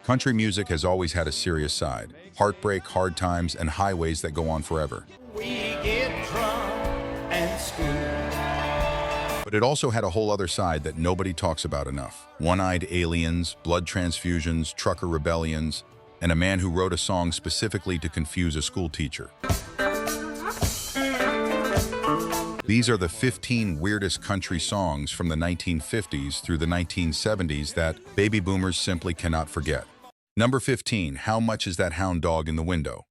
Country music has always had a serious side: heartbreak, hard times, and highways that go on forever. We get drunk and school. But it also had a whole other side that nobody talks about enough. One-eyed aliens, blood transfusions, trucker rebellions, and a man who wrote a song specifically to confuse a school teacher. These are the 15 weirdest country songs from the 1950s through the 1970s that baby boomers simply cannot forget. Number 15, How Much Is That Hound Dog in the Window?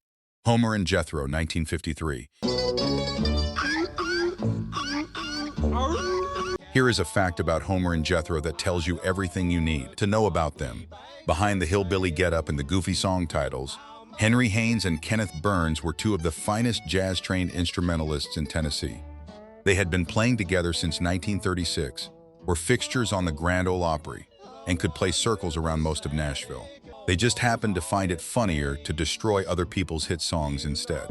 Homer and Jethro, 1953. Here is a fact about Homer and Jethro that tells you everything you need to know about them. Behind the hillbilly getup and the goofy song titles, Henry Haynes and Kenneth Burns were two of the finest jazz-trained instrumentalists in Tennessee. They had been playing together since 1936, were fixtures on the Grand Ole Opry, and could play circles around most of Nashville. They just happened to find it funnier to destroy other people's hit songs instead.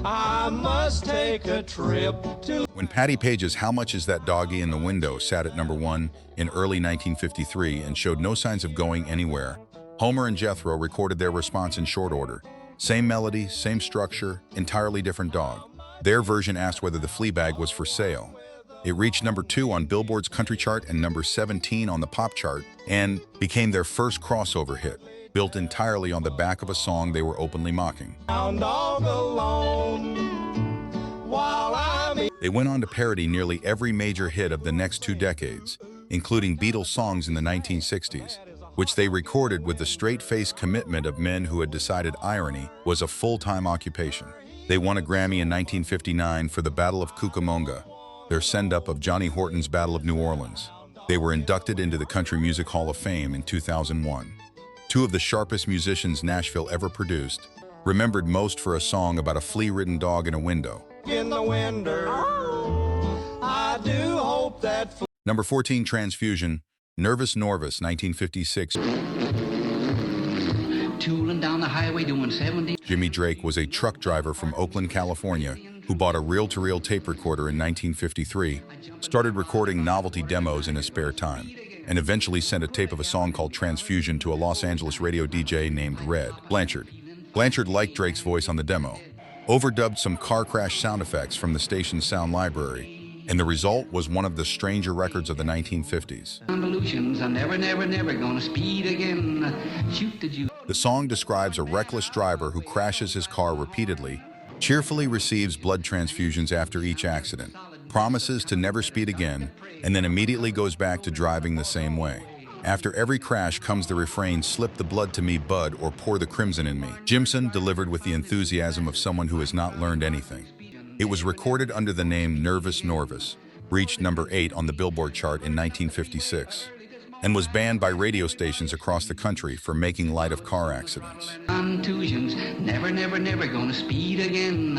I must take a trip to... When Patti Page's How Much Is That Doggy in the Window sat at number 1 in early 1953 and showed no signs of going anywhere, Homer and Jethro recorded their response in short order. Same melody, same structure, entirely different dog. Their version asked whether the Fleabag was for sale. It reached number 2 on Billboard's country chart and number 17 on the pop chart, and became their first crossover hit, built entirely on the back of a song they were openly mocking. They went on to parody nearly every major hit of the next 2 decades, including Beatles songs in the 1960s, which they recorded with the straight-faced commitment of men who had decided irony was a full-time occupation. They won a Grammy in 1959 for the Battle of Cucamonga, their send-up of Johnny Horton's Battle of New Orleans. They were inducted into the Country Music Hall of Fame in 2001. Two of the sharpest musicians Nashville ever produced, remembered most for a song about a flea-ridden dog in a window. In the window, I do hope that... Number 14, Transfusion, Norvus, 1956. Tooling down the highway doing 70. Jimmy Drake was a truck driver from Oakland, California, who bought a reel-to-reel tape recorder in 1953, started recording novelty demos in his spare time, and eventually sent a tape of a song called Transfusion to a Los Angeles radio DJ named Red Blanchard. Blanchard liked Drake's voice on the demo, overdubbed some car crash sound effects from the station's sound library, and the result was one of the stranger records of the 1950s. Convolutions, I'm never gonna speed again. Shoot the juice. The song describes a reckless driver who crashes his car repeatedly, cheerfully receives blood transfusions after each accident, promises to never speed again, and then immediately goes back to driving the same way. After every crash comes the refrain, "Slip the blood to me, bud, or pour the crimson in me." Jimson delivered with the enthusiasm of someone who has not learned anything. It was recorded under the name Norvus, reached number 8 on the Billboard chart in 1956, and was banned by radio stations across the country for making light of car accidents. Contusions, never gonna speed again.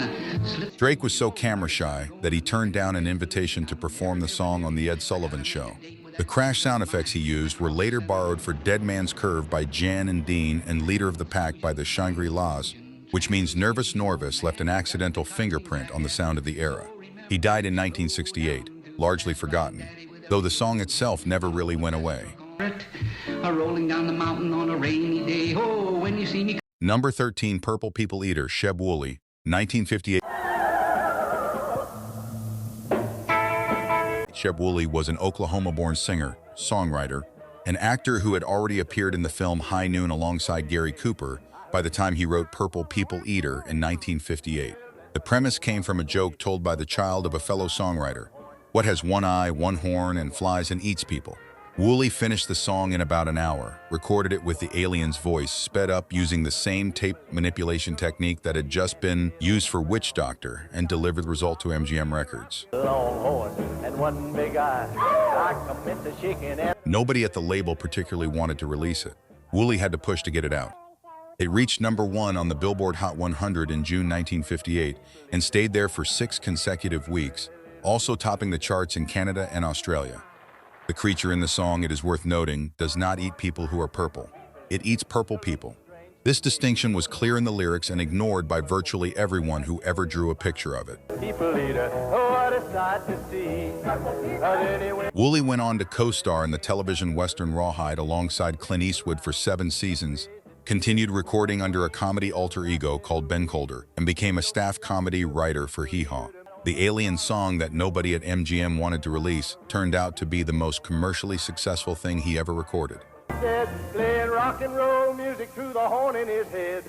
Drake was so camera shy that he turned down an invitation to perform the song on The Ed Sullivan Show. The crash sound effects he used were later borrowed for Dead Man's Curve by Jan and Dean and Leader of the Pack by the Shangri-Las, which means Norvus left an accidental fingerprint on the sound of the era. He died in 1968, largely forgotten, though the song itself never really went away. Rolling down the mountain on a rainy day. Oh, when you see me. Number 13, Purple People Eater, Sheb Wooley, 1958. Sheb Wooley was an Oklahoma-born singer, songwriter, an actor who had already appeared in the film High Noon alongside Gary Cooper by the time he wrote Purple People Eater in 1958. The premise came from a joke told by the child of a fellow songwriter. What has one eye, one horn, and flies and eats people? Wooley finished the song in about an hour, recorded it with the alien's voice, sped up using the same tape manipulation technique that had just been used for Witch Doctor, and delivered the result to MGM Records. Nobody at the label particularly wanted to release it. Wooley had to push to get it out. It reached number 1 on the Billboard Hot 100 in June 1958 and stayed there for 6 consecutive weeks, also topping the charts in Canada and Australia. The creature in the song, it is worth noting, does not eat people who are purple. It eats purple people. This distinction was clear in the lyrics and ignored by virtually everyone who ever drew a picture of it. People eater, oh, what is sight to see. But anyway. Wooley went on to co-star in the television western Rawhide alongside Clint Eastwood for 7 seasons, continued recording under a comedy alter ego called Ben Colder, and became a staff comedy writer for Hee Haw. The alien song that nobody at MGM wanted to release turned out to be the most commercially successful thing he ever recorded. Playing rock and roll music through the horn in his head.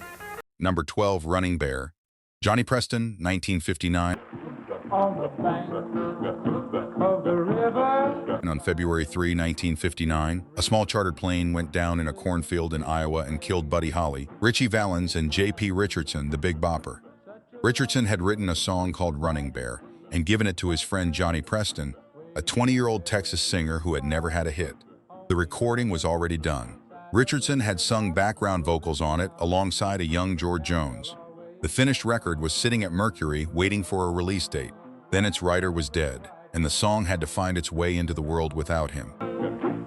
Number 12, Running Bear. Johnny Preston, 1959. On the bank of the river. And on February 3, 1959, a small chartered plane went down in a cornfield in Iowa and killed Buddy Holly, Ritchie Valens, and J.P. Richardson, the Big Bopper. Richardson had written a song called Running Bear and given it to his friend Johnny Preston, a 20-year-old Texas singer who had never had a hit. The recording was already done. Richardson had sung background vocals on it alongside a young George Jones. The finished record was sitting at Mercury waiting for a release date. Then its writer was dead, and the song had to find its way into the world without him.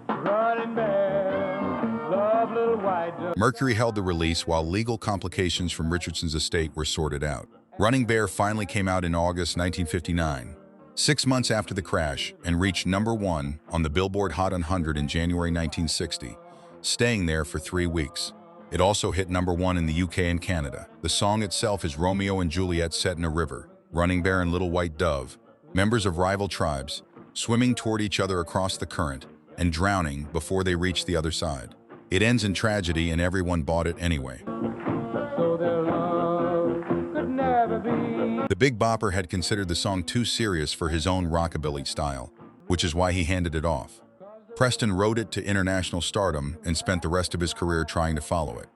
Running Bear, love little white dove. Mercury held the release while legal complications from Richardson's estate were sorted out. Running Bear finally came out in August 1959, 6 months after the crash, and reached number 1 on the Billboard Hot 100 in January 1960, staying there for 3 weeks. It also hit number 1 in the UK and Canada. The song itself is Romeo and Juliet set in a river, Running Bear and Little White Dove, members of rival tribes, swimming toward each other across the current and drowning before they reach the other side. It ends in tragedy and everyone bought it anyway. So their love could never be. The Big Bopper had considered the song too serious for his own rockabilly style, which is why he handed it off. Preston wrote it to international stardom and spent the rest of his career trying to follow it.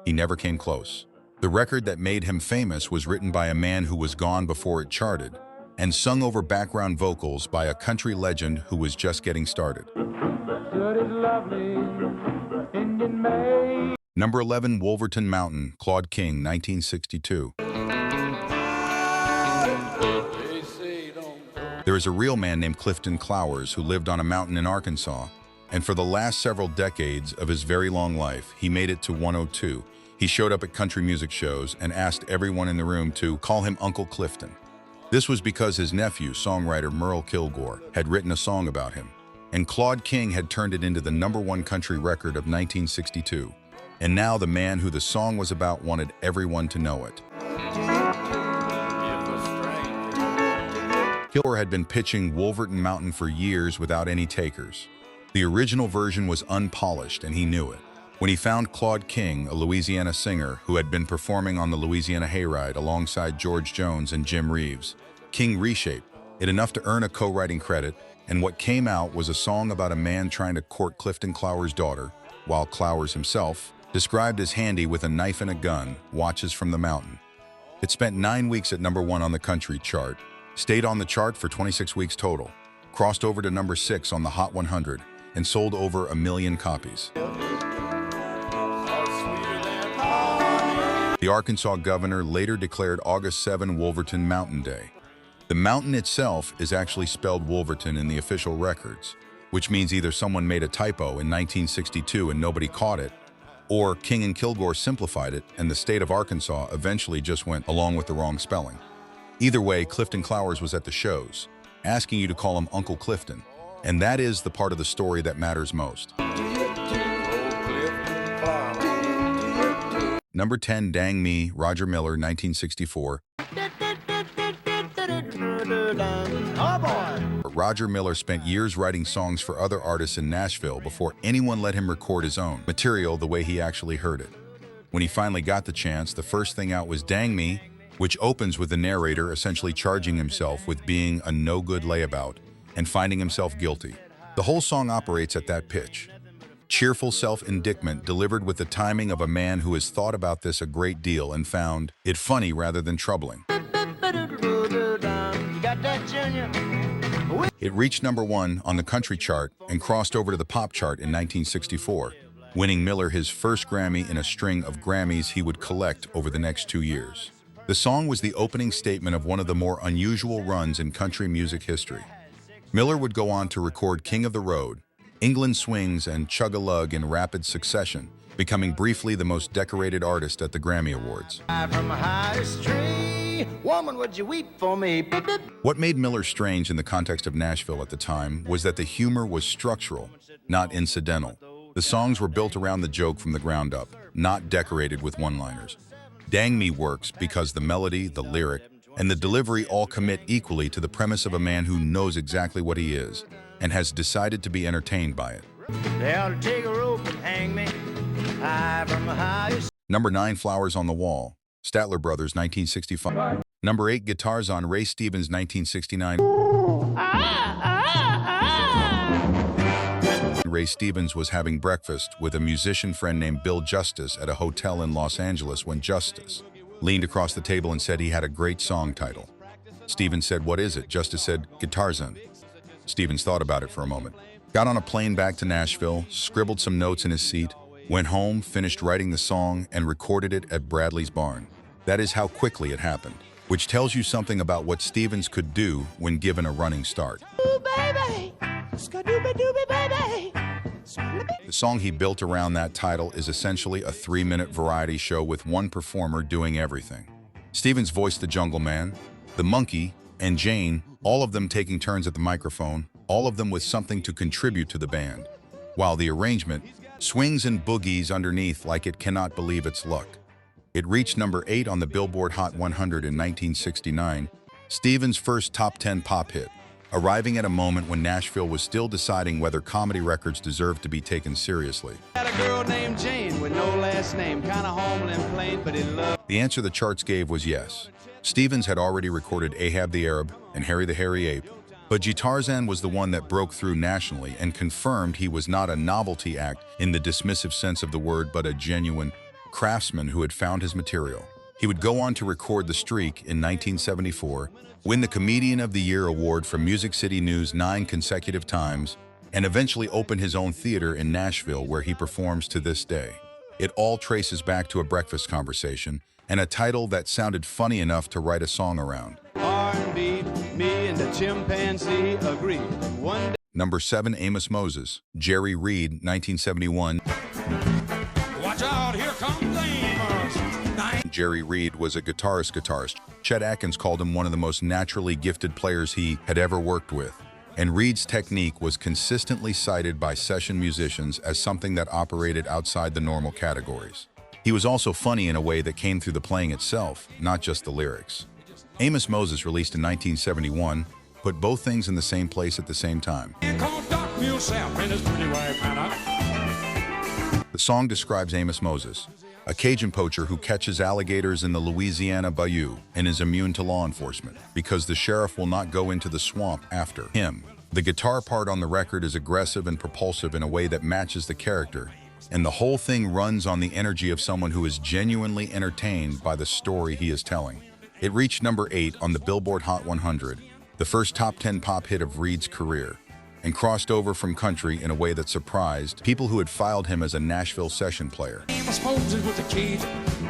He never came close. The record that made him famous was written by a man who was gone before it charted, and sung over background vocals by a country legend who was just getting started. Good is lovely, Indian May. Number 11, Wolverton Mountain, Claude King, 1962. There is a real man named Clifton Clowers who lived on a mountain in Arkansas, and for the last several decades of his very long life, he made it to 102. He showed up at country music shows and asked everyone in the room to call him Uncle Clifton. This was because his nephew, songwriter Merle Kilgore, had written a song about him, and Claude King had turned it into the number 1 country record of 1962. And now the man who the song was about wanted everyone to know it. Kilgore had been pitching Wolverton Mountain for years without any takers. The original version was unpolished, and he knew it. When he found Claude King, a Louisiana singer who had been performing on the Louisiana Hayride alongside George Jones and Jim Reeves, King reshaped it enough to earn a co-writing credit, and what came out was a song about a man trying to court Clifton Clowers' daughter, while Clowers himself, described as handy with a knife and a gun, watches from the mountain. It spent 9 weeks at number 1 on the country chart, stayed on the chart for 26 weeks total, crossed over to number 6 on the Hot 100, and sold over 1 million copies. The Arkansas governor later declared August 7 Wolverton Mountain Day. The mountain itself is actually spelled Wolverton in the official records, which means either someone made a typo in 1962 and nobody caught it, or King and Kilgore simplified it and the state of Arkansas eventually just went along with the wrong spelling. Either way, Clifton Clowers was at the shows, asking you to call him Uncle Clifton, and that is the part of the story that matters most. Number 10, Dang Me, Roger Miller, 1964. Roger Miller spent years writing songs for other artists in Nashville before anyone let him record his own material the way he actually heard it. When he finally got the chance, the first thing out was Dang Me, which opens with the narrator essentially charging himself with being a no-good layabout and finding himself guilty. The whole song operates at that pitch. Cheerful self-indictment delivered with the timing of a man who has thought about this a great deal and found it funny rather than troubling. It reached number 1 on the country chart and crossed over to the pop chart in 1964, winning Miller his first Grammy in a string of Grammys he would collect over the next 2 years. The song was the opening statement of one of the more unusual runs in country music history. Miller would go on to record King of the Road, England Swings, and Chug-a-Lug in rapid succession, becoming briefly the most decorated artist at the Grammy Awards. From a high tree. me? Woman, would you weep for me? Beep, beep. What made Miller strange in the context of Nashville at the time was that the humor was structural, not incidental. The songs were built around the joke from the ground up, not decorated with one-liners. Dang Me works because the melody, the lyric, and the delivery all commit equally to the premise of a man who knows exactly what he is and has decided to be entertained by it. They ought to take a rope and hang me high from the highest. Number 9, Flowers on the Wall, Statler Brothers, 1965. Number 8, Guitars on Ray Stevens, 1969. Ray Stevens was having breakfast with a musician friend named Bill Justice at a hotel in Los Angeles when Justice leaned across the table and said he had a great song title. Stevens said, "What is it?" Justice said, "Guitars on." Stevens thought about it for a moment, got on a plane back to Nashville, scribbled some notes in his seat, went home, finished writing the song, and recorded it at Bradley's barn. That is how quickly it happened, which tells you something about what Stevens could do when given a running start. Ooh, baby. Ska-dooby-dooby, baby. The song he built around that title is essentially a 3-minute variety show with one performer doing everything. Stevens voiced the Jungle Man, the Monkey, and Jane, all of them taking turns at the microphone, all of them with something to contribute to the band, while the arrangement swings and boogies underneath like it cannot believe its luck. It reached number 8 on the Billboard Hot 100 in 1969, Stevens' first top 10 pop hit, arriving at a moment when Nashville was still deciding whether comedy records deserved to be taken seriously. Had a girl named Jane with no last name, kind of homely and plain, but he loved. The answer the charts gave was yes. Stevens had already recorded Ahab the Arab and Harry the Hairy Ape, but Tarzan was the one that broke through nationally and confirmed he was not a novelty act in the dismissive sense of the word, but a genuine craftsman who had found his material. He would go on to record The Streak in 1974, win the Comedian of the Year award from Music City News 9 consecutive times, and eventually open his own theater in Nashville where he performs to this day. It all traces back to a breakfast conversation and a title that sounded funny enough to write a song around. R&B, me and the chimpanzee agree. One day. Number 7, Amos Moses, Jerry Reed, 1971. Watch out, here comes Amos. Jerry Reed was a guitarist. Chet Atkins called him one of the most naturally gifted players he had ever worked with. And Reed's technique was consistently cited by session musicians as something that operated outside the normal categories. He was also funny in a way that came through the playing itself, not just the lyrics. Amos Moses, released in 1971, put both things in the same place at the same time. Here comes Doc Yourself and his pretty wife, Hannah. The song describes Amos Moses, a Cajun poacher who catches alligators in the Louisiana bayou and is immune to law enforcement because the sheriff will not go into the swamp after him. The guitar part on the record is aggressive and propulsive in a way that matches the character, and the whole thing runs on the energy of someone who is genuinely entertained by the story he is telling. It reached number 8 on the Billboard Hot 100, the first top 10 pop hit of Reed's career, and crossed over from country in a way that surprised people who had filed him as a Nashville session player. Amos Moses was a kid,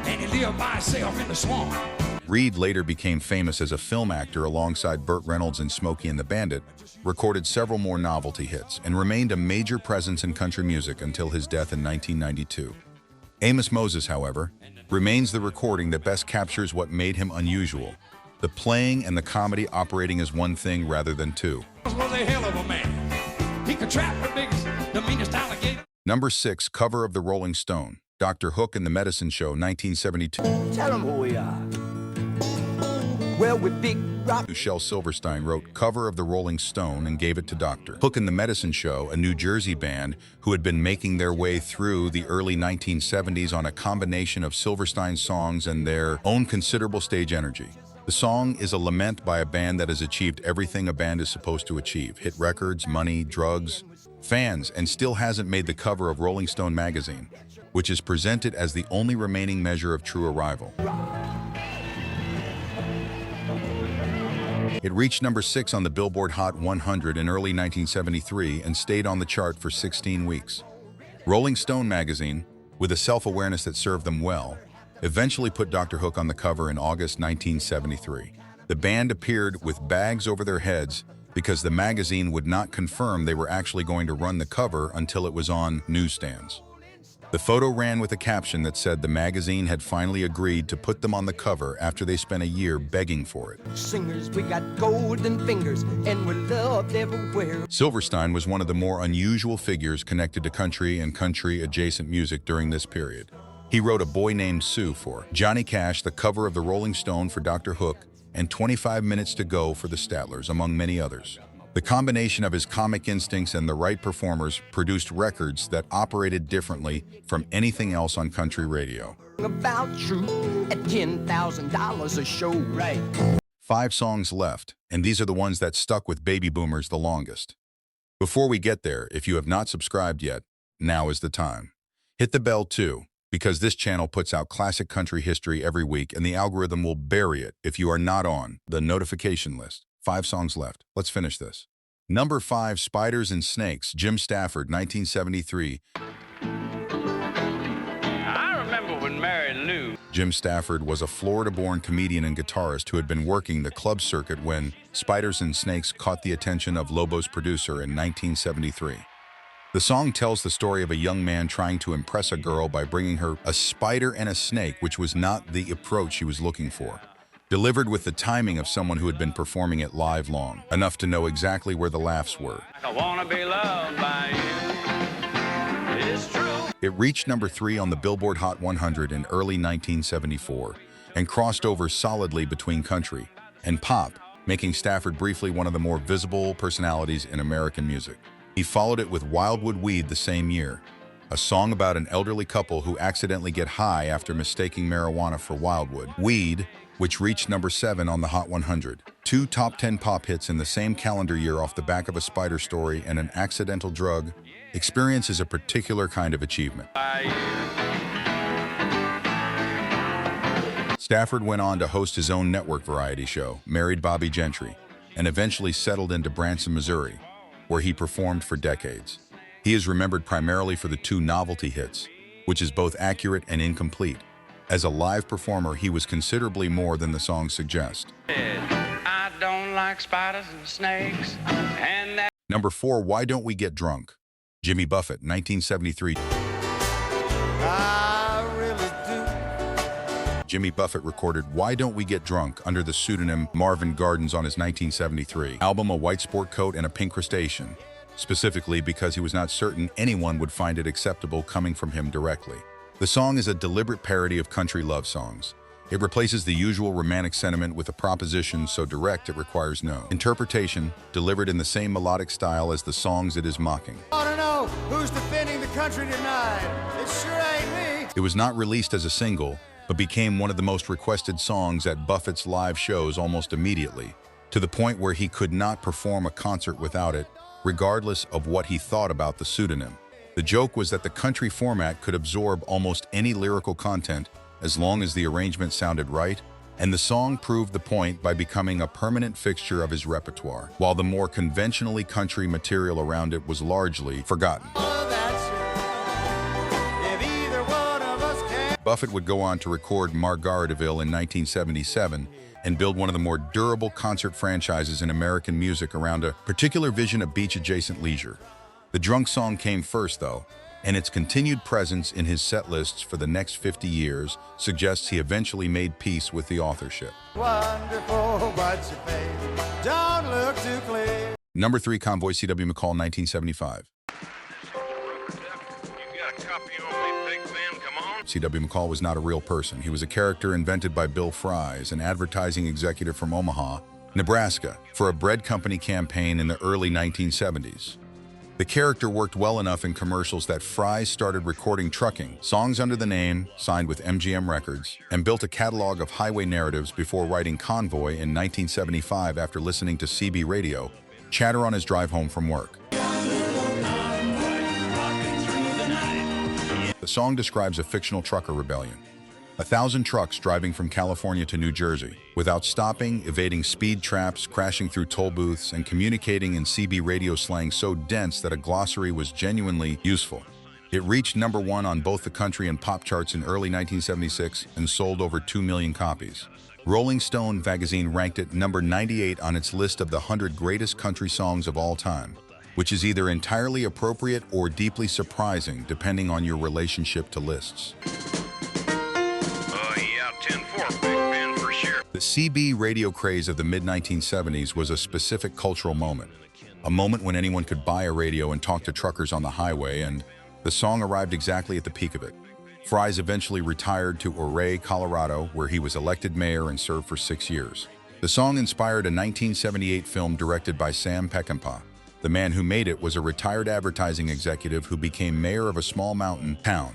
and he lived by himself in the swamp. Reed later became famous as a film actor alongside Burt Reynolds in Smokey and the Bandit, recorded several more novelty hits, and remained a major presence in country music until his death in 1992. Amos Moses, however, remains the recording that best captures what made him unusual, the playing and the comedy operating as one thing rather than two. He was a hell of a man. He could trap the biggest, the meanest alligator. Number 6, cover of the Rolling Stone, Dr. Hook and the Medicine Show, 1972. Tell them who we are. Well, we big rock. Shel Silverstein wrote cover of the Rolling Stone and gave it to Dr. Hook and the Medicine Show, a New Jersey band who had been making their way through the early 1970s on a combination of Silverstein's songs and their own considerable stage energy. The song is a lament by a band that has achieved everything a band is supposed to achieve: hit records, money, drugs, fans, and still hasn't made the cover of Rolling Stone magazine, which is presented as the only remaining measure of true arrival. It reached number 6 on the Billboard Hot 100 in early 1973 and stayed on the chart for 16 weeks. Rolling Stone magazine, with a self-awareness that served them well, eventually put Dr. Hook on the cover in August 1973. The band appeared with bags over their heads because the magazine would not confirm they were actually going to run the cover until it was on newsstands. The photo ran with a caption that said the magazine had finally agreed to put them on the cover after they spent a year begging for it. Singers, we got golden fingers, and we're loved everywhere. Silverstein was one of the more unusual figures connected to country and country-adjacent music during this period. He wrote A Boy Named Sue for Johnny Cash, the cover of the Rolling Stone for Dr. Hook, and 25 Minutes to Go for the Statlers, among many others. The combination of his comic instincts and the right performers produced records that operated differently from anything else on country radio. About you at $10,000 a show, right? 5 songs left, and these are the ones that stuck with baby boomers the longest. Before we get there, if you have not subscribed yet, now is the time. Hit the bell too, because this channel puts out classic country history every week and the algorithm will bury it if you are not on the notification list. 5 songs left. Let's finish this. Number 5, Spiders and Snakes, Jim Stafford, 1973. I remember when Mary Lou. Jim Stafford was a Florida-born comedian and guitarist who had been working the club circuit when Spiders and Snakes caught the attention of Lobo's producer in 1973. The song tells the story of a young man trying to impress a girl by bringing her a spider and a snake, which was not the approach he was looking for. Delivered with the timing of someone who had been performing it live long, enough to know exactly where the laughs were. I wanna be loved by you. It's true. It reached number 3 on the Billboard Hot 100 in early 1974 and crossed over solidly between country and pop, making Stafford briefly one of the more visible personalities in American music. He followed it with Wildwood Weed the same year, a song about an elderly couple who accidentally get high after mistaking marijuana for wildwood. Weed, which reached number 7 on the Hot 100. 2 top 10 pop hits in the same calendar year off the back of a spider story and an accidental drug experience is a particular kind of achievement. Stafford went on to host his own network variety show, Married Bobby Gentry, and eventually settled into Branson, Missouri, where he performed for decades. He is remembered primarily for the 2 novelty hits, which is both accurate and incomplete. As a live performer, he was considerably more than the songs suggest. I don't like spiders and snakes. And that Number 4, Why Don't We Get Drunk? Jimmy Buffett, 1973. I really do. Jimmy Buffett recorded Why Don't We Get Drunk under the pseudonym Marvin Gardens on his 1973 album A White Sport Coat and a Pink Crustacean, specifically because he was not certain anyone would find it acceptable coming from him directly. The song is a deliberate parody of country love songs. It replaces the usual romantic sentiment with a proposition so direct it requires no interpretation, delivered in the same melodic style as the songs it is mocking. I don't know who's defending the country tonight. It sure ain't me. It was not released as a single, but became one of the most requested songs at Buffett's live shows almost immediately, to the point where he could not perform a concert without it, regardless of what he thought about the pseudonym. The joke was that the country format could absorb almost any lyrical content as long as the arrangement sounded right, and the song proved the point by becoming a permanent fixture of his repertoire, while the more conventionally country material around it was largely forgotten. Buffett would go on to record Margaritaville in 1977 and build one of the more durable concert franchises in American music around a particular vision of beach-adjacent leisure. The drunk song came first, though, and its continued presence in his set lists for the next 50 years suggests he eventually made peace with the authorship. Wonderful, but your face don't look too clear. Number 3, Convoy, C.W. McCall, 1975. C.W. McCall was not a real person. He was a character invented by Bill Fries, an advertising executive from Omaha, Nebraska, for a bread company campaign in the early 1970s. The character worked well enough in commercials that Fries started recording trucking songs under the name, signed with MGM Records, and built a catalog of highway narratives before writing Convoy in 1975 after listening to CB radio chatter on his drive home from work. The song describes a fictional trucker rebellion. 1,000 trucks driving from California to New Jersey, without stopping, evading speed traps, crashing through toll booths, and communicating in CB radio slang so dense that a glossary was genuinely useful. It reached number 1 on both the country and pop charts in early 1976 and sold over 2 million copies. Rolling Stone magazine ranked it number 98 on its list of the 100 greatest country songs of all time. which is either entirely appropriate or deeply surprising depending on your relationship to lists. Yeah, 10-4, Big Ben for sure. The CB radio craze of the mid-1970s was a specific cultural moment. A moment when anyone could buy a radio and talk to truckers on the highway, and the song arrived exactly at the peak of it. Fries eventually retired to Ouray, Colorado, where he was elected mayor and served for 6 years. The song inspired a 1978 film directed by Sam Peckinpah. The man who made it was a retired advertising executive who became mayor of a small mountain town.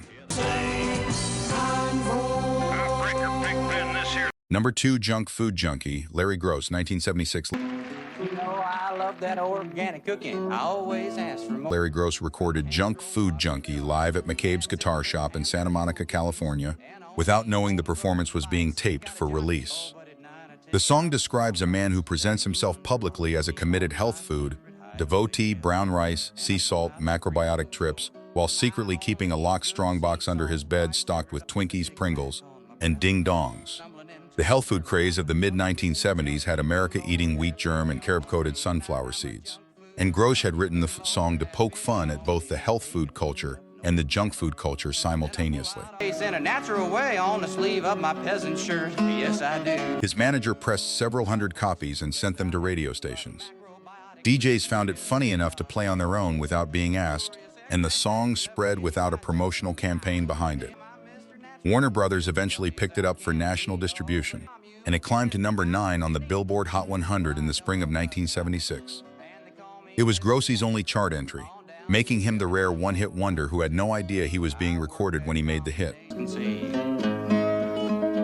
Number 2, Junk Food Junkie, Larry Groce, 1976. You know I love that organic cooking. I always ask for more. Larry Groce recorded Junk Food Junkie live at McCabe's Guitar Shop in Santa Monica, California, without knowing the performance was being taped for release. The song describes a man who presents himself publicly as a committed health food, devotee, brown rice, sea salt, macrobiotic trips, while secretly keeping a locked strongbox under his bed stocked with Twinkies, Pringles, and ding-dongs. The health food craze of the mid-1970s had America eating wheat germ and carob-coated sunflower seeds. And Groce had written the song to poke fun at both the health food culture and the junk food culture simultaneously. It's in a natural way on the sleeve of my peasant shirt. Yes, I do. His manager pressed several hundred copies and sent them to radio stations. DJs found it funny enough to play on their own without being asked, and the song spread without a promotional campaign behind it. Warner Brothers eventually picked it up for national distribution, and it climbed to number 9 on the Billboard Hot 100 in the spring of 1976. It was Groce's only chart entry, making him the rare one-hit wonder who had no idea he was being recorded when he made the hit.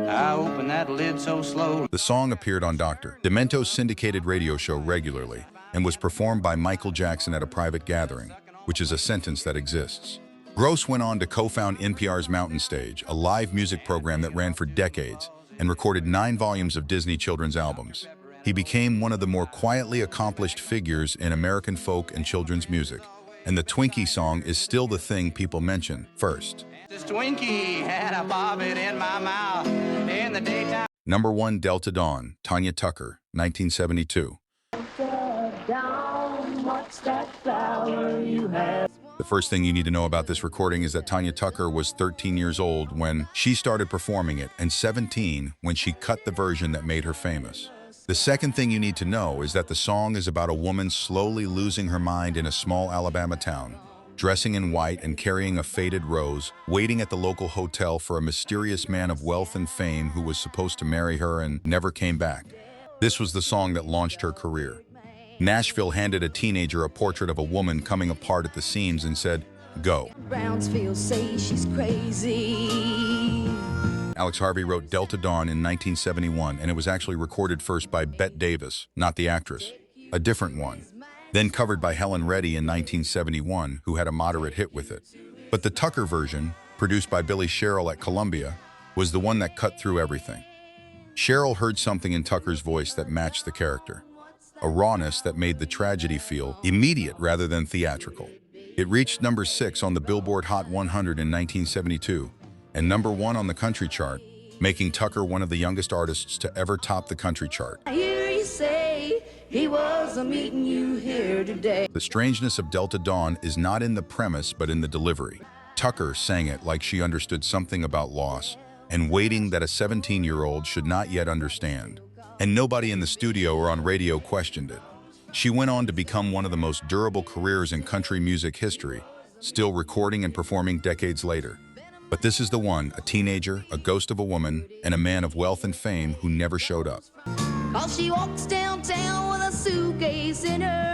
I open that lid so slow. The song appeared on Dr. Demento's syndicated radio show regularly and was performed by Michael Jackson at a private gathering, which is a sentence that exists. Groce went on to co-found NPR's Mountain Stage, a live music program that ran for decades and recorded 9 volumes of Disney children's albums. He became one of the more quietly accomplished figures in American folk and children's music, and the Twinkie song is still the thing people mention first. This Twinkie had a bobbit in my mouth in the daytime. Number 1, Delta Dawn, Tanya Tucker, 1972. The first thing you need to know about this recording is that Tanya Tucker was 13 years old when she started performing it and 17 when she cut the version that made her famous. The second thing you need to know is that the song is about a woman slowly losing her mind in a small Alabama town, dressing in white and carrying a faded rose, waiting at the local hotel for a mysterious man of wealth and fame who was supposed to marry her and never came back. This was the song that launched her career. Nashville handed a teenager a portrait of a woman coming apart at the seams and said, "Go." Brownsville say she's crazy. Alex Harvey wrote Delta Dawn in 1971, and it was actually recorded first by Bette Davis, not the actress, a different one, then covered by Helen Reddy in 1971, who had a moderate hit with it. But the Tucker version, produced by Billy Sherrill at Columbia, was the one that cut through everything. Sherrill heard something in Tucker's voice that matched the character, a rawness that made the tragedy feel immediate rather than theatrical. It reached number 6 on the Billboard Hot 100 in 1972 and number 1 on the country chart, making Tucker one of the youngest artists to ever top the country chart. I hear you say he was meeting you here today. The strangeness of Delta Dawn is not in the premise but in the delivery. Tucker sang it like she understood something about loss and waiting that a 17-year-old should not yet understand. And nobody in the studio or on radio questioned it. She went on to become one of the most durable careers in country music history, still recording and performing decades later. But this is the one, a teenager, a ghost of a woman, and a man of wealth and fame who never showed up. 'Cause she walks downtown with a suitcase in her